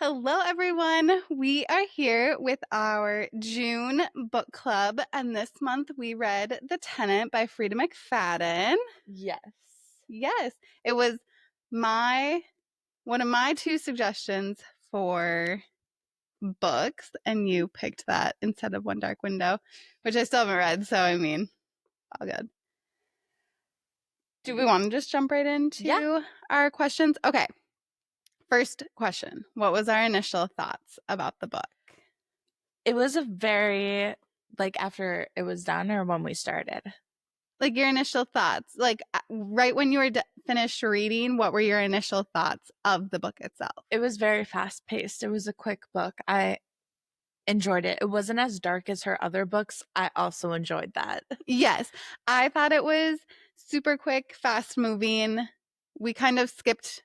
Hello, everyone. We are here with our June book club, and this month we read The Tenant by Frieda McFadden. Yes. Yes, it was one of my two suggestions for books, and you picked that instead of One Dark Window, which I still haven't read, so I mean, all good. Do we want to just jump right into our questions? Okay. First question. What was our initial thoughts about the book? It was a very, after it was done or when we started. Like your initial thoughts, like right when you were finished reading, what were your initial thoughts of the book itself? It was very fast paced. It was a quick book. I enjoyed it. It wasn't as dark as her other books. I also enjoyed that. Yes, I thought it was super quick, fast moving. We kind of skipped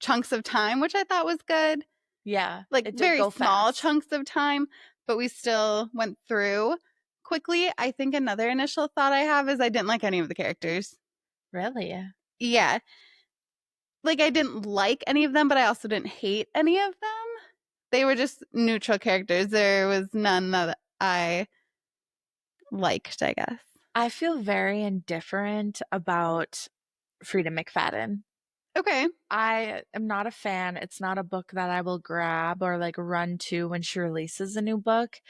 chunks of time, which I thought was good. Yeah. Like It did very go small fast. chunks of time, but we still went through quickly. I think another initial thought I have is I didn't like any of the characters. Really? Yeah. Like I didn't like any of them, but I also didn't hate any of them. They were just neutral characters. There was none that I liked, I guess. I feel very indifferent about Frieda McFadden. Okay. I am not a fan. It's not a book that I will grab or run to when she releases a new book.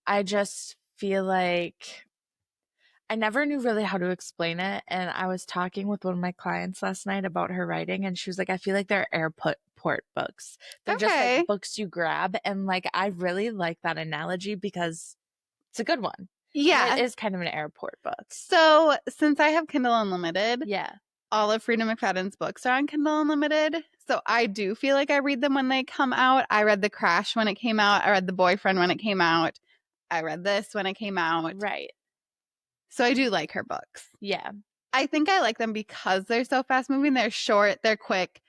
I just feel like I never knew really how to explain it. And I was talking with one of my clients last night about her writing, and she was like, I feel like they're airport books. They're just Okay. books you grab. And I really like that analogy because it's a good one. And Yeah. it is kind of an airport book. So since I have Kindle Unlimited, Yeah. all of Frieda McFadden's books are on Kindle Unlimited. So I do feel like I read them when they come out. I read The Crash when it came out. I read The Boyfriend when it came out. I read this when it came out. Right. So I do like her books. Yeah. I think I like them because they're so fast moving. They're short, they're quick,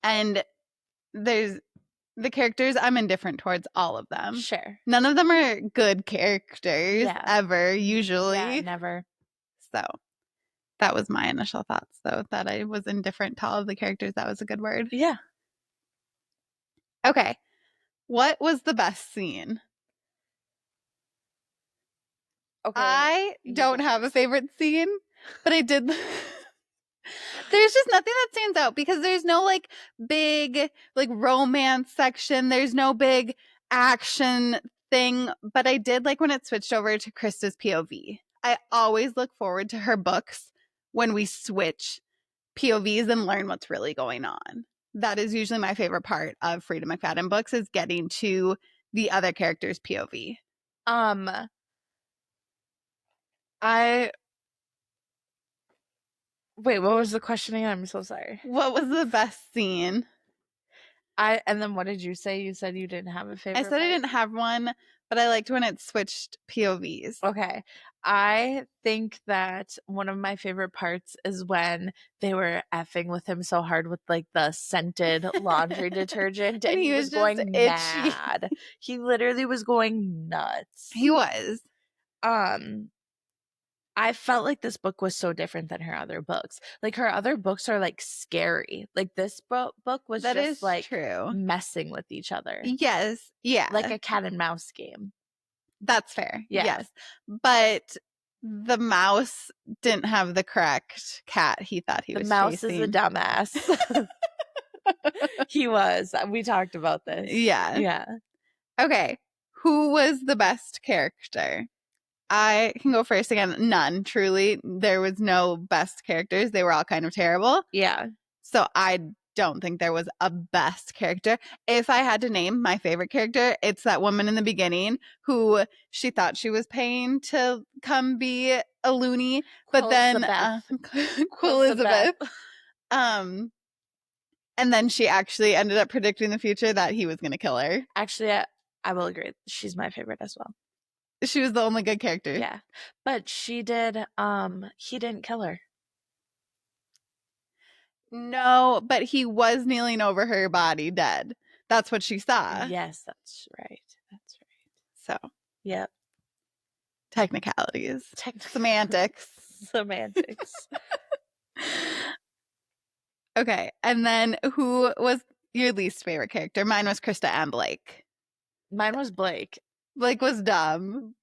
and there's the characters I'm indifferent towards all of them. Sure. None of them are good characters ever, usually. Yeah, never. So that was my initial thoughts, though, that I was indifferent to all of the characters. That was a good word. Yeah. Okay. What was the best scene? Okay. I You don't go have a first. favorite scene, but I did. There's just nothing that stands out because there's no big romance section. There's no big action thing, but I did like when it switched over to Krista's POV. I always look forward to her books when we switch POVs and learn what's really going on. That is usually my favorite part of Frieda McFadden books, is getting to the other character's POV. I Wait, what was the question again? I'm so sorry. What was the best scene? And then what did you say? You said you didn't have a favorite I said I didn't have one, but I liked when it switched POVs. Okay. I think that one of my favorite parts is when they were effing with him so hard with the scented laundry detergent, And and he he was was just going itchy. mad. He literally was going nuts. He was. I felt like this book was so different than her other books. Her other books are scary. This book was That just is true. messing with each other. Yes. Yeah. Like a cat and mouse game. That's fair. Yeah. Yes. But the mouse didn't have the correct cat he thought he The was mouse chasing. is a dumbass. He was. We talked about this. Yeah. Yeah. Okay. Who was the best character? I can go first again. None, truly. There was no best characters. They were all kind of terrible. Yeah. So I don't think there was a best character. If I had to name my favorite character, it's that woman in the beginning who she thought she was paying to come be a loony, but then Quill Elizabeth. And then she actually ended up predicting the future that he was going to kill her. Actually, I will agree. She's my favorite as well. She was the only good character. Yeah. But he didn't kill her. No, but he was kneeling over her body dead. That's what she saw. Yes, that's right. That's So, right. Yep. Technicalities. Semantics. Semantics. Okay. And then who was your least favorite character? Mine was Krista and Blake. Mine was Blake. Blake was dumb.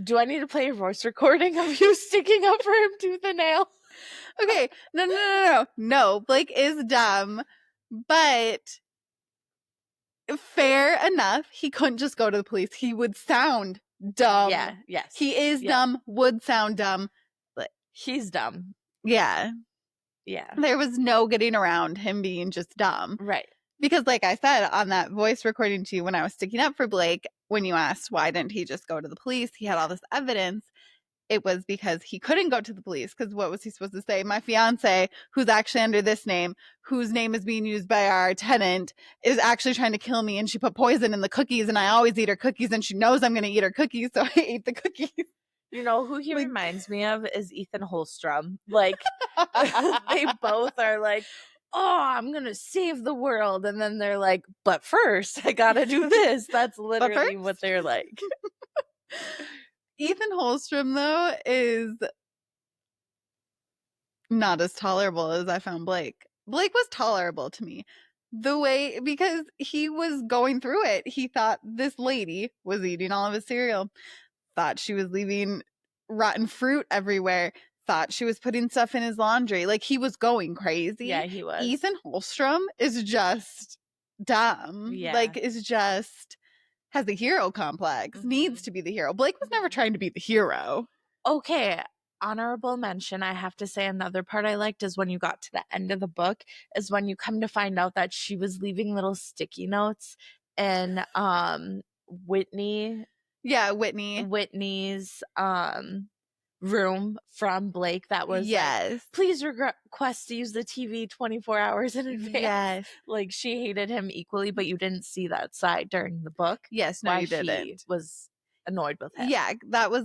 Do I need to play a voice recording of you sticking up for him tooth and nail? Okay, no. Blake is dumb, but fair enough. He couldn't just go to the police. He would sound dumb. Yeah, yes. He is dumb, would sound dumb. But he's dumb. yeah. Yeah. There was no getting around him being just dumb. Right. Because like I said on that voice recording to you when I was sticking up for Blake, when you asked why didn't he just go to the police, he had all this evidence. It was because he couldn't go to the police because what was he supposed to say? My fiance, who's actually under this name, whose name is being used by our tenant, is actually trying to kill me, and she put poison in the cookies, and I always eat her cookies, and she knows I'm going to eat her cookies, so I ate the cookies. You know who he reminds me of is Ethan Holstrom. Like, they both are like, oh, I'm going to save the world. And then they're like, but first, I got to do this. That's literally what they're like. Ethan Holstrom, though, is not as tolerable as I found Blake. Blake was tolerable to me. Because he was going through it. He thought this lady was eating all of his cereal, thought she was leaving rotten fruit everywhere, thought she was putting stuff in his laundry. Like, he was going crazy. Yeah, he was. Ethan Holstrom is just dumb. Yeah. Like, is just has the hero complex, needs to be the hero. Blake was never trying to be the hero. Okay, honorable mention, I have to say another part I liked is when you got to the end of the book is when you come to find out that she was leaving little sticky notes in Whitney's room from Blake that was like, please request to use the TV 24 hours in advance. Yes. Like, she hated him equally, but you didn't see that side during the book. Yes, no, you didn't. She was annoyed with him. Yeah,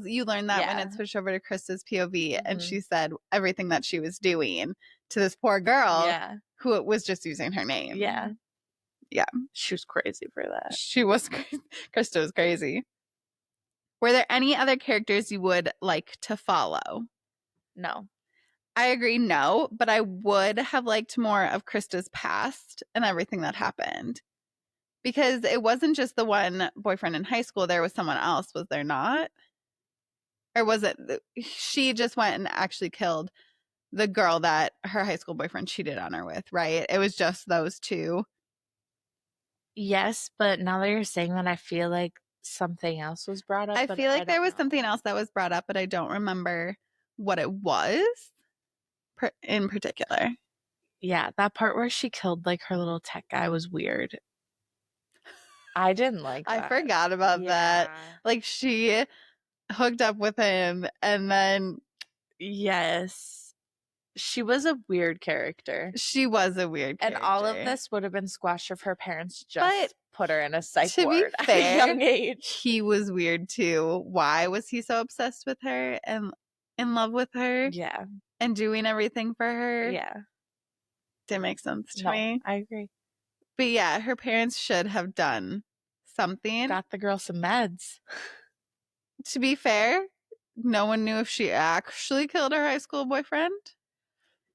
you learned that when it switched over to Krista's POV, and she said everything that she was doing to this poor girl who was just using her name. Yeah. She was crazy for that. She was crazy. Krista was crazy. Were there any other characters you would like to follow? No. I agree, no, but I would have liked more of Krista's past and everything that happened. Because it wasn't just the one boyfriend in high school. There was someone else, was there not? Or was it she just went and actually killed the girl that her high school boyfriend cheated on her with, right? It was just those two. Yes, but now that you're saying that, I feel like something else was brought up. I feel like there was something else that was brought up, but I don't remember what it was in particular. Yeah, that part where she killed like her little tech guy was weird. I didn't like that. I forgot about that. Like, she hooked up with him and then yes, she was a weird character. She was a weird character. And all of this would have been squashed if her parents just put her in a psych ward at a young age. He was weird too. Why was he so obsessed with her and in love with her? Yeah. And doing everything for her? Yeah. Didn't make sense to me. I agree. But yeah, her parents should have done something. Got the girl some meds. To be fair, no one knew if she actually killed her high school boyfriend.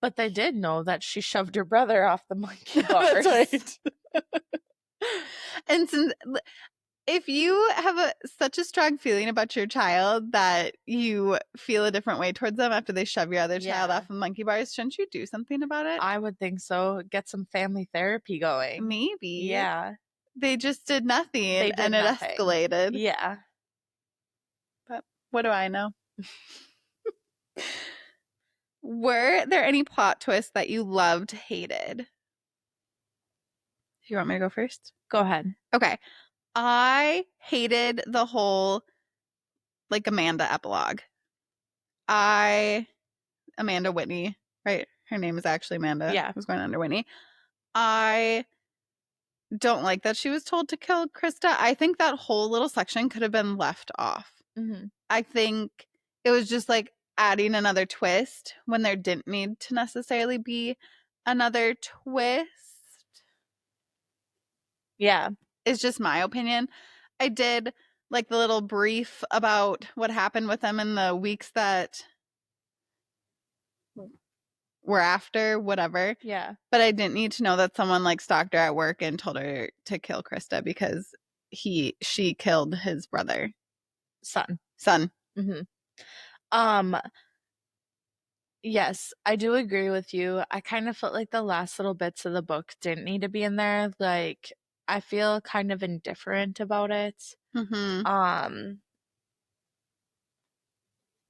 But they did know that she shoved her brother off the monkey bars. That's right. And since if you have such a strong feeling about your child that you feel a different way towards them after they shove your other child off of monkey bars, shouldn't you do something about it? I would think so. Get some family therapy going. Maybe. Yeah. They just did nothing and it escalated. Yeah. But what do I know? Were there any plot twists that you loved, hated? You want me to go first? Go ahead. Okay. I hated the whole, like, Amanda epilogue. Amanda Whitney, right? Her name is actually Amanda. Yeah. Who's going under Whitney. I don't like that she was told to kill Krista. I think that whole little section could have been left off. Mm-hmm. I think it was just like adding another twist when there didn't need to necessarily be another twist. Yeah. It's just my opinion. I did like the little brief about what happened with them in the weeks that were after, whatever. Yeah. But I didn't need to know that someone like stalked her at work and told her to kill Krista because she killed his brother. Son. Mm-hmm. Yes, I do agree with you. I kind of felt like the last little bits of the book didn't need to be in there. Like, I feel kind of indifferent about it. Mm-hmm.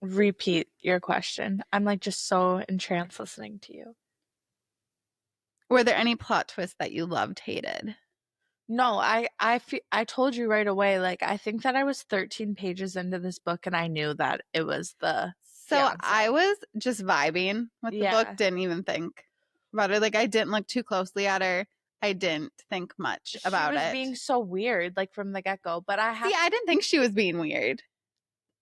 Repeat your question. I'm like just so entranced listening to you. Were there any plot twists that you loved, hated? No, I told you right away, like, I think that I was 13 pages into this book and I knew that it was the So fiance. I was just vibing with the book, didn't even think about it. Like, I didn't look too closely at her. I didn't think much about She was it. being so weird, like, from the get-go, but I didn't think she was being weird.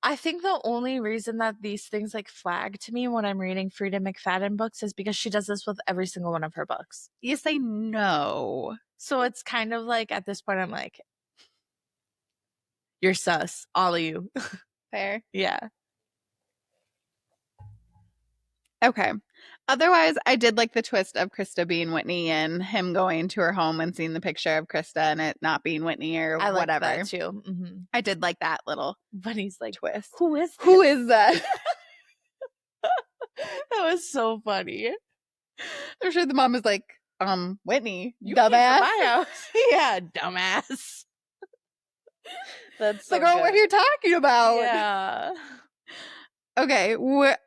I think the only reason that these things like flag to me when I'm reading Frieda McFadden books is because she does this with every single one of her books. Yes, I know. So it's kind of like at this point, I'm like, you're sus, all of you. Fair. Yeah. Okay. Otherwise, I did like the twist of Krista being Whitney and him going to her home and seeing the picture of Krista and it not being Whitney or I like whatever. that too. I did like that little But he's like, twist. who is this? Who is that? That was so funny. I'm sure the mom is like, Whitney, You dumbass. came to my house. Yeah, dumbass. That's so the girl good. we're here talking about. Yeah. Okay.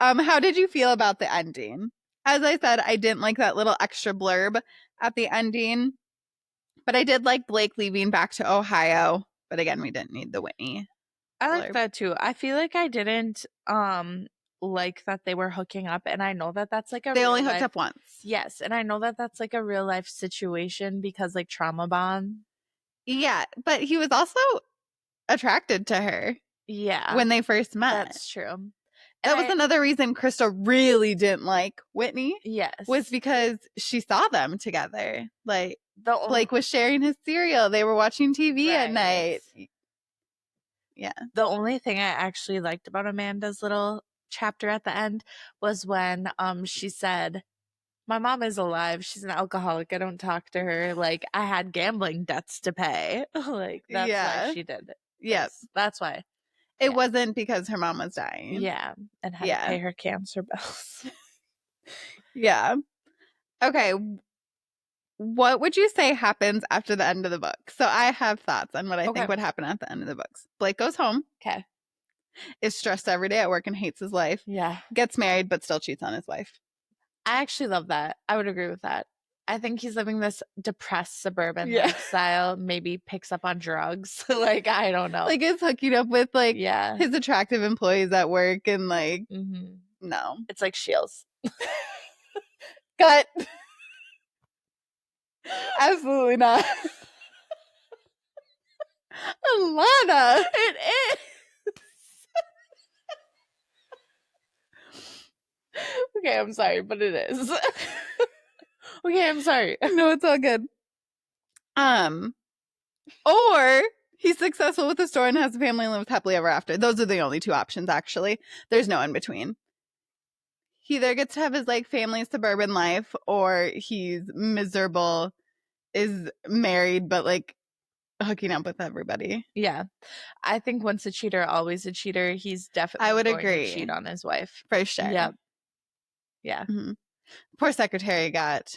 How did you feel about the ending? As I said, I didn't like that little extra blurb at the ending, but I did like Blake leaving back to Ohio. But again, we didn't need the Whitney. I like blurb. that too. I feel like I didn't like that they were hooking up, and I know that that's like a They real only hooked life, up once. yes, and I know that that's like a real life situation because like trauma bond. Yeah, but he was also attracted to her. Yeah, when they first met. That's true. That was another reason Krista really didn't like Whitney. Yes, was because she saw them together. Like Blake was sharing his cereal. They were watching TV at night. Yeah. The only thing I actually liked about Amanda's little chapter at the end was when she said, my mom is alive. She's an alcoholic. I don't talk to her. Like, I had gambling debts to pay. Like, that's why she did it. Yes. That's why. It wasn't because her mom was dying. Yeah. And had to pay her cancer bills. Yeah. Okay. What would you say happens after the end of the book? So I have thoughts on what I think would happen at the end of the books. Blake goes home. Okay. Is stressed every day at work and hates his life. Yeah. Gets married but still cheats on his wife. I actually love that. I would agree with that. I think he's living this depressed suburban lifestyle, maybe picks up on drugs. Like, I don't know. Like, is hooking up with, like, his attractive employees at work and, like, no. It's like Shields. Cut. Absolutely not. Alana. It is. Okay, I'm sorry, but it is. Okay, I'm sorry. No, it's all good. Or he's successful with the store and has a family and lives happily ever after. Those are the only two options, actually. There's no in between. He either gets to have his, like, family suburban life, or he's miserable, is married, but, like, hooking up with everybody. Yeah. I think once a cheater, always a cheater. He's definitely I would going agree. to cheat on his wife. For sure. Yep. Yeah. Mm-hmm. Poor secretary got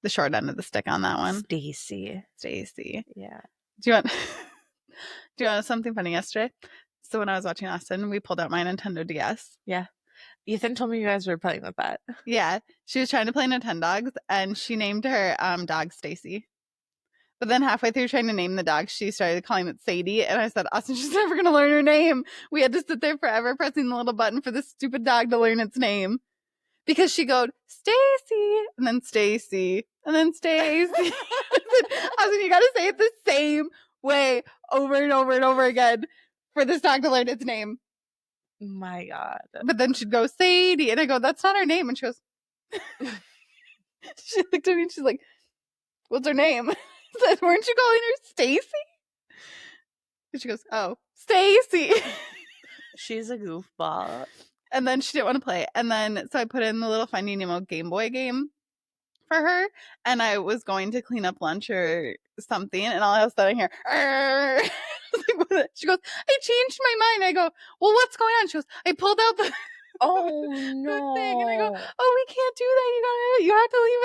the short end of the stick on that one. Stacy. Yeah. Do you want something funny yesterday? So when I was watching Austin, we pulled out my Nintendo DS. Yeah. Ethan told me you guys were playing with that. Yeah. She was trying to play Nintendogs and she named her dog Stacy. But then halfway through trying to name the dog, she started calling it Sadie. And I said, Austin, she's never going to learn her name. We had to sit there forever pressing the little button for this stupid dog to learn its name. Because she goes, Stacy, and then Stacy, and then Stacy. Austin, you got to say it the same way over and over and over again for this dog to learn its name. My God. But then she'd go, Sadie. And I go, that's not her name. And she goes, she looked at me and she's like, what's her name? I said, weren't you calling her Stacy? And she goes, oh, Stacy. She's a goofball. And then she didn't want to play. And then, so I put in the little Finding Nemo Game Boy game for her. And I was going to clean up lunch or something. And all of a sudden I hear, "Arr!" She goes, I changed my mind. I go, well, what's going on? She goes, I pulled out the, Oh the thing. And I go, no. oh, we can't do that. You have to leave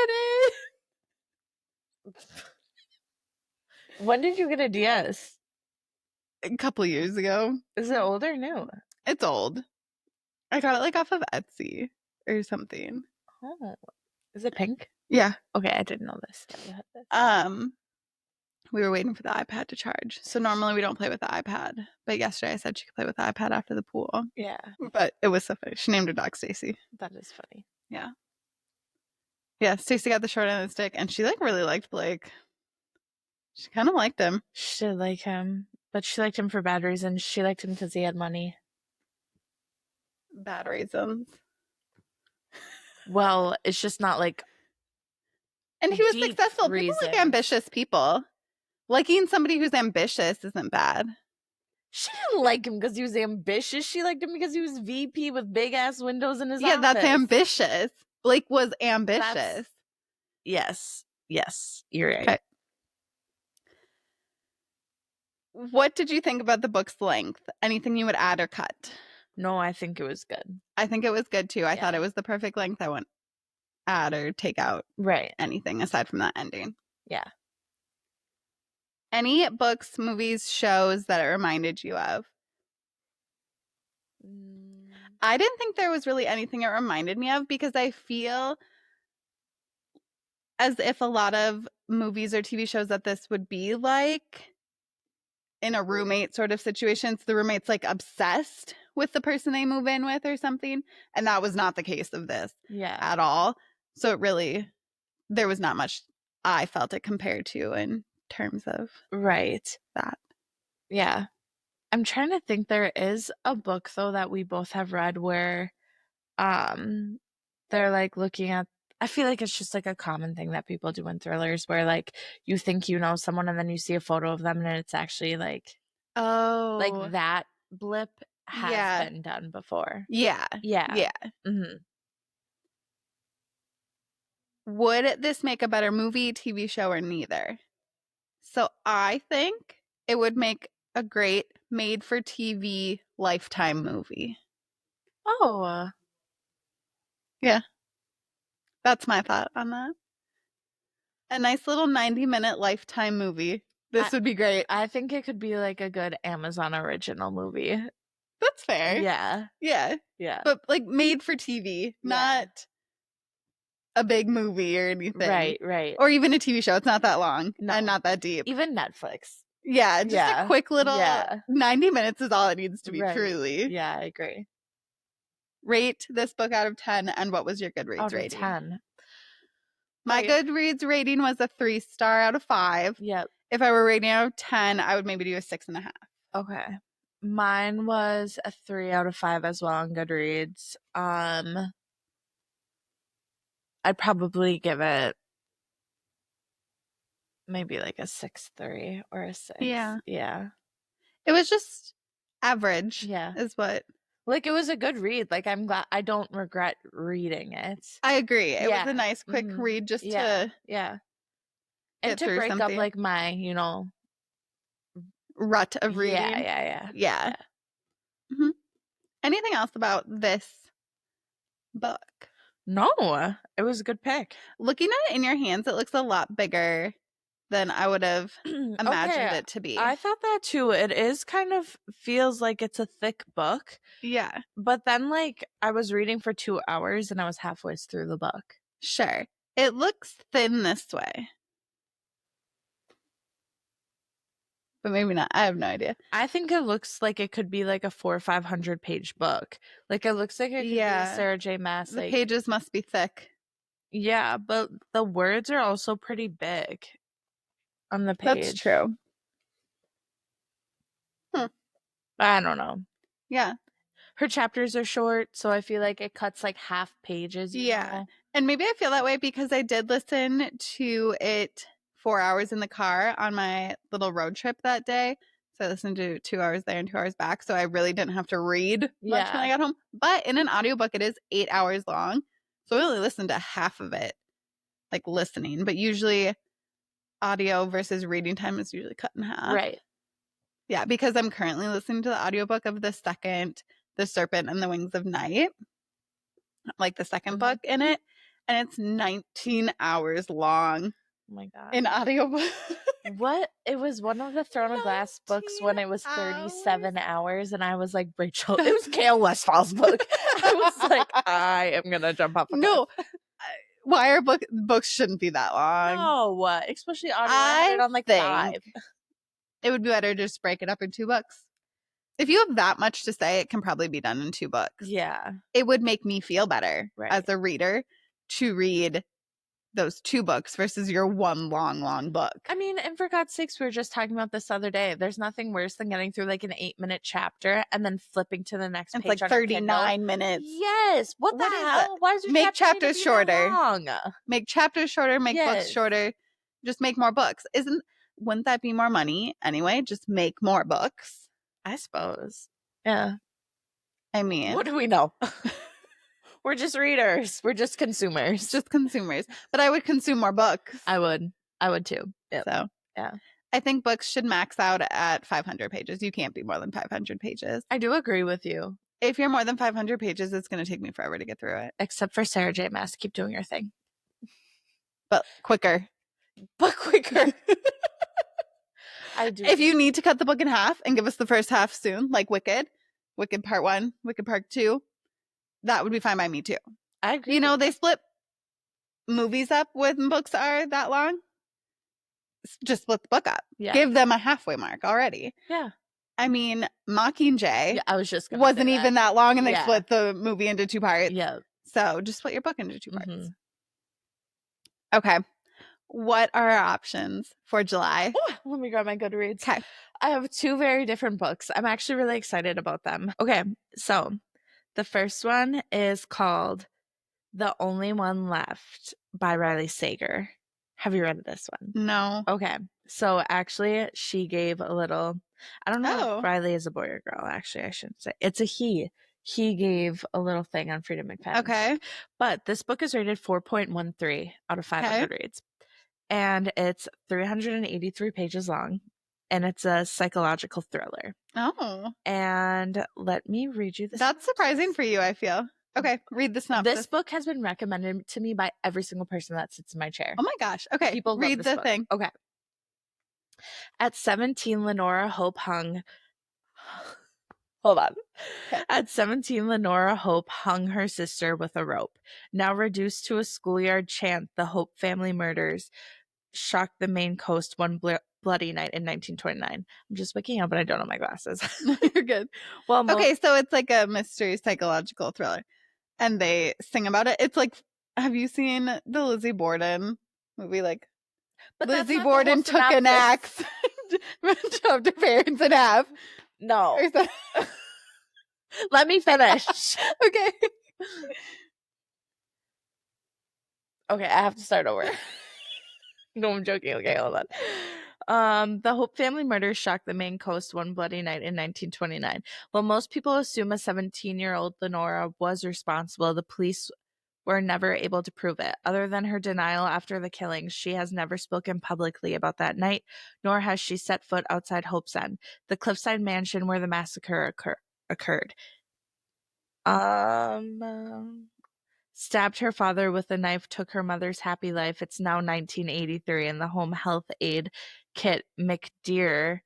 it When did you get a DS? in. A couple years ago. Is it old or new? It's old. I got it like off of Etsy or something. Oh. Is it pink? Yeah. Okay, I didn't know this. Yeah, you had this. We were waiting for the iPad to charge. So normally we don't play with the iPad. But yesterday I said she could play with the iPad after the pool. Yeah, But it was so funny. She named her dog Stacy. that is funny. Yeah. Yeah, Stacy got the short end of the stick and she like really liked Blake. She kind of liked him. She did like him, but she liked him for bad reasons. She liked him because he had money. Bad reasons. Well, it's just not like. And he was Deep successful. People like reasons. ambitious people. Liking somebody who's ambitious isn't bad. She didn't like him because he was ambitious. She liked him because he was VP with big ass windows in his Yeah, office. that's ambitious. Blake was ambitious. That's- Yes. Yes. You're right. Okay. What did you think about the book's length? Anything you would add or cut? No, I think it was good. I think it was good too. I thought Yeah. it was the perfect length. I wouldn't add or take out Right. anything aside from that ending. Yeah. Any books, movies, shows that it reminded you of? I didn't think there was really anything it reminded me of because I feel as if a lot of movies or TV shows that this would be like in a roommate sort of situation. So the roommate's like obsessed with the person they move in with or something. And that was not the case of this Yeah. at all. So it really, there was not much I felt it compared to in terms of Right. that. Yeah. I'm trying to think. There is a book though that we both have read where they're like looking at, I feel like it's just like a common thing that people do in thrillers where like you think you know someone and then you see a photo of them and it's actually like Oh. that blip has Yeah. been done before. Yeah. Yeah. Yeah. Hmm. Would this make a better movie, TV show, or neither? So I think it would make a great made for TV Lifetime movie. Oh. Yeah. That's my thought on that. A nice little 90-minute Lifetime movie. This would be great. I think it could be like a good Amazon original movie. That's fair. Yeah. Yeah. Yeah. But like made for TV, not a big movie or anything. Right, right. Or even a TV show. It's not that long No. and not that deep. Even Netflix. Yeah, just a quick little 90 minutes is all it needs to be, Right. truly. Yeah, I agree. Rate this book out of 10, and what was your Goodreads Out of rating? 10. My Right. Goodreads rating was a 3-star out of 5. Yep. If I were rating out of 10, I would maybe do a 6.5. Okay. Mine was a 3 out of 5 as well on Goodreads. I'd probably give it maybe like a 6.3 or a 6. Yeah. Yeah. It was just average. Yeah. Is what. Like, it was a good read. Like, I'm glad. I don't regret reading it. I agree. It Yeah. was a nice, quick Mhm. read just Yeah. to Yeah. get And to through break up something. like my, Rut of reading. Yeah. Mm-hmm. Anything else about this book? No, it was a good pick. Looking at it in your hands, it looks a lot bigger than I would have imagined it to be. I thought that too. It is kind of feels like it's a thick book. Yeah. But then like I was reading for 2 hours and I was halfway through the book. Sure. It looks thin this way. But maybe not. I have no idea. I think it looks like it could be like a 400 or 500 page book. Like it looks like it could be a Sarah J. Maas. The pages must be thick. Yeah, but the words are also pretty big on the page. That's true. I don't know. Yeah. Her chapters are short, so I feel like it cuts like half pages. You know? And maybe I feel that way because I did listen to it 4 hours in the car on my little road trip that day. So So I listened to 2 hours there and 2 hours back. So I really didn't have to read much when I Yeah. got home. But in an audiobook, it is 8 hours long. So I only listened to half of it, like listening. But usually audio versus reading time is usually cut in half. Right. Yeah, because I'm currently listening to the audiobook of The Serpent and the Wings of Night, like the second book in it, and it's 19 hours long Oh my God. in audiobook. What? It was one of the Throne of Glass books when it was 37 hours, and I was like, Rachel, it was Kale Westfall's book. I was like, I am going to jump off a cliff. No, why are books shouldn't be that long? No, especially audio. I had it on like 5. It would be better to just break it up in 2 books. If you have that much to say, it can probably be done in 2 books. Yeah. It would make me feel better as a reader to read those 2 books versus your one long book. I mean, and for God's sakes, we were just talking about this the other day. There's nothing worse than getting through like an 8-minute chapter and then flipping to the next page. It's like 39 minutes. Yes. What the hell? Why is your make chapters shorter? Long? Make chapters shorter. Make books shorter. Just make more books. Wouldn't that be more money anyway? Just make more books. I suppose. Yeah. I mean, what do we know? We're just readers. We're just consumers. But I would consume more books. I would too. Yep. So, yeah. I think books should max out at 500 pages. You can't be more than 500 pages. I do agree with you. If you're more than 500 pages, it's going to take me forever to get through it. Except for Sarah J. Maas. Keep doing your thing. But quicker. I do. If you need to cut the book in half and give us the first half soon, like Wicked Part 1, Wicked Part 2, that would be fine by me too. I agree. You know, they split movies up when books are that long. Just split the book up. Yeah. Give them a halfway mark already. Yeah. I mean, Mockingjay I was just wasn't even that long, and they split the movie into 2 parts. Yeah. So just split your book into 2 parts. Okay. What are our options for July? Ooh, let me grab my Goodreads. Okay. I have 2 very different books. I'm actually really excited about them. Okay. So the first one is called The Only One Left by Riley Sager. Have you read this one? No. Okay. So actually, she gave a little, I don't know if Riley is a boy or girl. Actually, I shouldn't say. It's a he. He gave a little thing on Frieda McFadden. Okay. But this book is rated 4.13 out of 5 on Goodreads. And it's 383 pages long. And it's a psychological thriller. Oh. And let me read you this. That's surprising for you, I feel. Okay, read the synopsis. This book has been recommended to me by every single person that sits in my chair. Oh my gosh. Okay, people read the book. thing. Okay. At 17, Lenora Hope hung... Hold on. Okay. At 17, Lenora Hope hung her sister with a rope. Now reduced to a schoolyard chant, the Hope family murders shocked the Maine coast one bloody night in 1929. I'm just waking up, but I don't know my glasses. You're good. Well, okay, so it's like a mystery psychological thriller. And they sing about it. It's like, have you seen the Lizzie Borden movie? Like, but Lizzie Borden took an axe, shoved her parents in half. No. Let me finish. Okay. Okay, I have to start over. No, I'm joking. Okay, hold on. The Hope family murders shocked the Maine coast one bloody night in 1929. While most people assume a 17-year-old Lenora was responsible, the police were never able to prove it. Other than her denial after the killings, she has never spoken publicly about that night, nor has she set foot outside Hope's End, the cliffside mansion where the massacre occurred. Stabbed her father with a knife, took her mother's happy life. It's now 1983, and the home health aide, Kit McDear,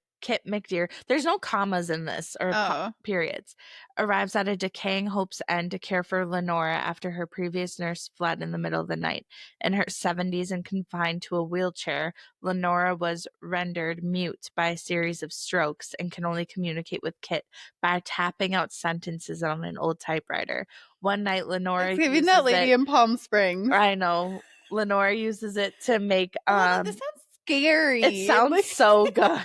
there's no commas in this or periods, arrives at a decaying Hope's End to care for Lenora after her previous nurse fled in the middle of the night. In her 70s and confined to a wheelchair, Lenora was rendered mute by a series of strokes and can only communicate with Kit by tapping out sentences on an old typewriter. One night, Lenora uses giving that lady in Palm Springs. I know. Lenora uses it to make this sounds scary. It sounds so good.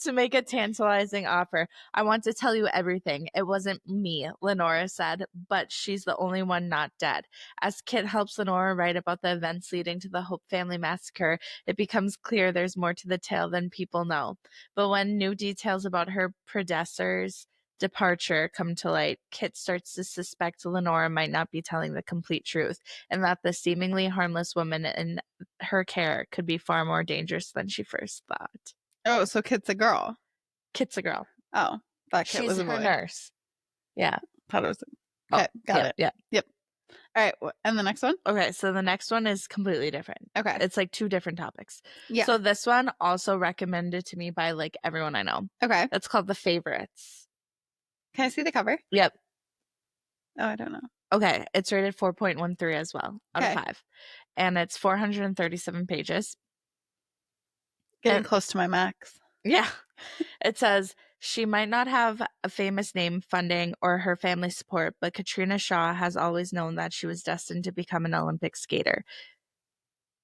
to make a tantalizing offer. I want to tell you everything. It wasn't me, Lenora said, but she's the only one not dead. As Kit helps Lenora write about the events leading to the Hope family massacre, it becomes clear there's more to the tale than people know. But when new details about her predecessor's departure come to light, Kit starts to suspect Lenora might not be telling the complete truth, and that the seemingly harmless woman in her care could be far more dangerous than she first thought. Oh, so Kit's a girl. Kit's a girl. Oh, that Kit She's was a her boy. nurse. Yeah. Thought it was. Okay, got it. Yeah. Yep. All right, and the next one? Okay, so the next one is completely different. Okay. It's like 2 different topics. Yeah. So this one also recommended to me by like everyone I know. Okay. It's called The Favorites. Can I see the cover? Yep. Oh, I don't know. Okay, it's rated 4.13 as well out of Okay. 5. And it's 437 pages. Getting And- close to my max. Yeah. It says, she might not have a famous name, funding, or her family support, but Katrina Shaw has always known that she was destined to become an Olympic skater.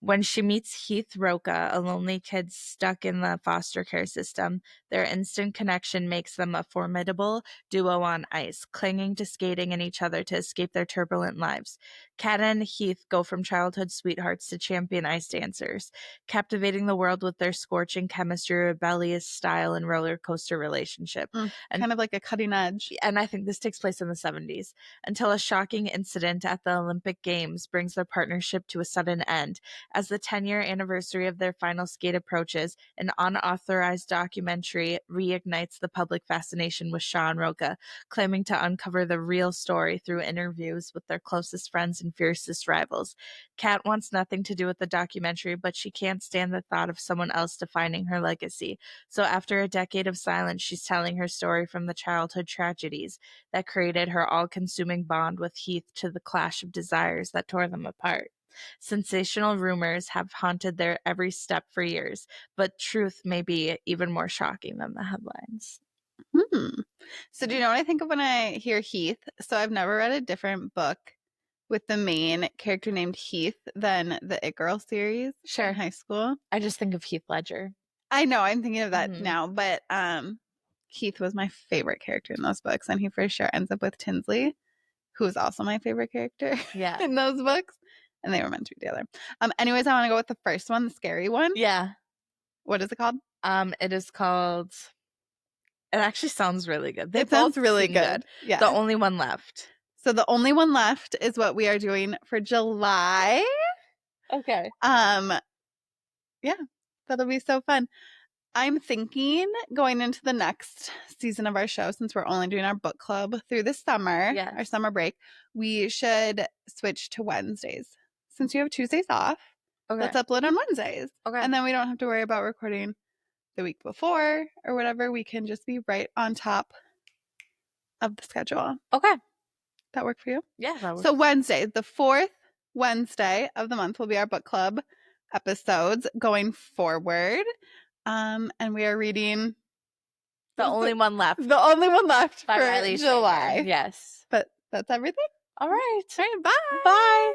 When she meets Heath Roca, a lonely kid stuck in the foster care system, their instant connection makes them a formidable duo on ice, clinging to skating and each other to escape their turbulent lives. Kat and Heath go from childhood sweethearts to champion ice dancers, captivating the world with their scorching chemistry, rebellious style, and roller coaster relationship. Kind of like a cutting edge. And I think this takes place in the 70s, until a shocking incident at the Olympic Games brings their partnership to a sudden end. As the 10-year anniversary of their final skate approaches, an unauthorized documentary reignites the public fascination with Shaw and Roca, claiming to uncover the real story through interviews with their closest friends and fiercest rivals. Kat wants nothing to do with the documentary, but she can't stand the thought of someone else defining her legacy. So after a decade of silence, she's telling her story from the childhood tragedies that created her all-consuming bond with Heath to the clash of desires that tore them apart. Sensational rumors have haunted their every step for years, but truth may be even more shocking than the headlines. So do you know what I think of when I hear Heath? So I've never read a different book with the main character named Heath than the It Girl series in high school. I just think of Heath Ledger. I know, I'm thinking of that now, but Heath was my favorite character in those books, and he for sure ends up with Tinsley, who is also my favorite character in those books. And they were meant to be together. Anyways, I want to go with the first one, the scary one. Yeah. What is it called? It is called... It actually sounds really good. It sounds really good. Yeah. The Only One Left. So The Only One Left is what we are doing for July. Okay. Yeah, that'll be so fun. I'm thinking going into the next season of our show, since we're only doing our book club through the summer, our summer break, we should switch to Wednesdays. Since you have Tuesdays off, let's upload on Wednesdays. Okay. And then we don't have to worry about recording the week before or whatever. We can just be right on top of the schedule. Okay. That work for you? Yeah, that works. So Wednesday, the 4th Wednesday of the month will be our book club episodes going forward. And we are reading The Only One Left. The Only One Left by for Riley July. Yes. But that's everything. All right. All right, bye. Bye.